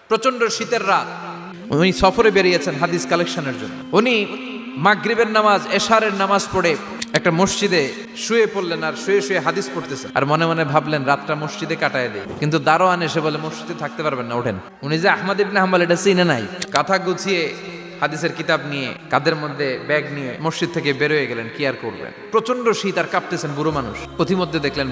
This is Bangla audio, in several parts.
প্রচন্ড শীতের রাত, উনি সফরে বেরিয়েছেন হাদিস কালেকশনের জন্য। উনি মাগরিবের নামাজ, এশারের নামাজ পড়ে একটা মসজিদে শুয়ে পড়লেন, আর শুয়ে শুয়ে হাদিস পড়তেছেন, আর মনে মনে ভাবলেন রাতটা মসজিদে কাটায় দেয়। কিন্তু দারোয়ান এসে বলে মসজিদে থাকতে পারবেন না, ওঠেন। উনি যে আহমদ ইবনে হাম্বল এটা চিনে নাই, কাঁথা গুছিয়ে হাদিসের কিতাব নিয়ে কাঁধের মধ্যে ব্যাগ নিয়ে মসজিদ থেকে বের হয়ে গেলেন। কি আর করবেন, প্রচন্ড শীত, আর কাঁপতেছেন বুড়ো মানুষ। পথিমধ্যে দেখলেন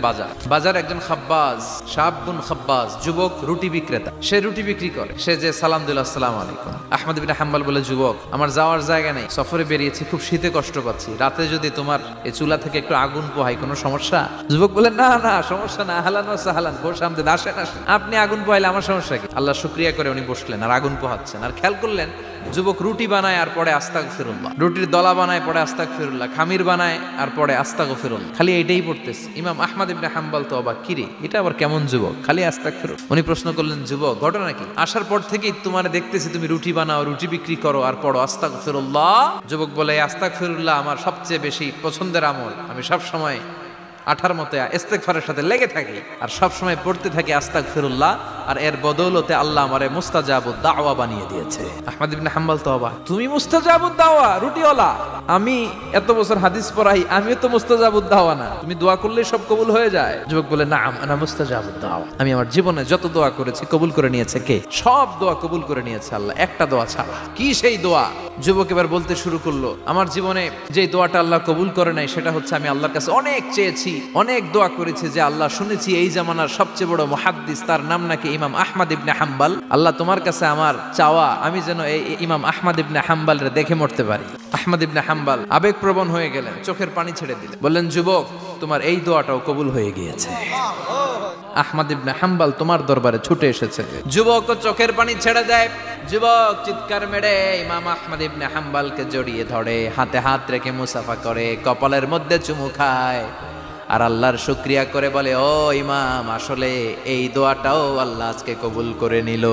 বাজার একজন খাব্বাজ, শাবুন খাব্বাজ, যুবক রুটি বিক্রেতা। সে রুটি বিক্রি করে। সে যে সালাম দিল, আসসালামু আলাইকুম। আহমদ ইবনে হাম্বল বলে, যুবক আমার যাওয়ার জায়গা নেই, সফরে বেরিয়েছি, খুব শীতে কষ্ট পাচ্ছি, রাতে যদি তোমার এই চুলা থেকে একটু আগুন পোহাই কোনো সমস্যা? যুবক বলে, না না সমস্যা না, আহলান ওয়া সাহলান, বসে আমদের আসেন আসেন, আপনি আগুন পোহাইলে আমার সমস্যা কি? আল্লাহ শুকরিয়া করে উনি বসলেন আর আগুন পোহাচ্ছেন। আর খেয়াল করলেন যুবক রুটি বানায় আর পরে আস্তাগফিরুল্লাহ, রুটির দলা বানায় পরে আস্তাগফিরুল্লাহ, খামির বানায় আর পরে আস্তাগফিরুল্লাহ, খালি এইটাই পড়তেছে। ইমাম আহমদ ইবনে হাম্বল তো অবাক, কিরে এটা আবার কেমন যুবক, খালি আস্তাগফিরুল্লাহ। উনি প্রশ্ন করলেন, যুবক ঘটনা কি? আসার পর থেকেই তোমার দেখতেছি তুমি রুটি বানাও, রুটি বিক্রি করো আর পড়ো আস্তাগফিরুল্লাহ। যুবক বলে, আস্তাগফিরুল্লাহ আমার সবচেয়ে বেশি পছন্দের আমল, আমি সব সময় আঠার মতো ইস্তেগফারের সাথে লেগে থাকি আর সব সময় পড়তে থাকি আস্তাগফিরুল্লাহ, আর এর বদৌলতে আল্লাহ আমারে মুস্তাজাবুদ দাওয়া বানিয়ে দিয়েছে। আহমদ ইবনে হাম্বল তো অবাক, তুমি মুস্তাজাবুদ দাওয়া, রুটিওয়ালা? আমি এত বছর হাদিস পড়াই, আমিও তো মুস্তাজাবুদ দাওয়া না, তুমি দোয়া করলে সব কবুল হয়ে যায়? যুবক বলে, নাম আনা মুস্তাজাবুদ দাওয়া, আমি আমার জীবনে যত দোয়া করেছি কবুল করে নিয়েছে কে? সব দোয়া কবুল করে নিয়েছে আল্লাহ, একটা দোয়া ছাড়া। কি সেই দোয়া? যুবক এবার বলতে শুরু করলো, আমার জীবনে যে দোয়াটা আল্লাহ কবুল করে নাই সেটা হচ্ছে আমি আল্লাহর কাছে অনেক চেয়েছি, অনেক দোয়া করেছি যে আল্লাহ, শুনেছি এই জামানার সবচেয়ে বড় মুহাদ্দিস, তার নাম নাকি ইমাম আহমদ ইবনে হাম্বল, আল্লাহ তোমার কাছে আমার চাওয়া আমি যেন এই ইমাম আহমদ ইবনে হাম্বলরে দেখে মরতে পারি। আহমদ ইবনে হাম্বল আবেগপ্রবণ হয়ে গেলেন, চোখের পানি ছেড়ে দিলেন, বললেন, যুবক তোমার এই দোয়াটাও কবুল হয়ে গিয়েছে, আহমদ ইবনে হাম্বল তোমার দরবারে ছুটে এসেছে। যুবক চোখের পানি ছেড়ে দেয়। যুবক চিৎকার মেরে ইমাম আহমদ ইবনে হাম্বলকে জড়িয়ে ধরে, হাতে হাত রেখে মুসাফা করে, কপালের মধ্যে চুমু খায় আর আল্লাহর শুকরিয়া করে বলে, ও ইমাম, আসলে এই দোয়াটাও আল্লাহ আজকে কবুল করে নিল।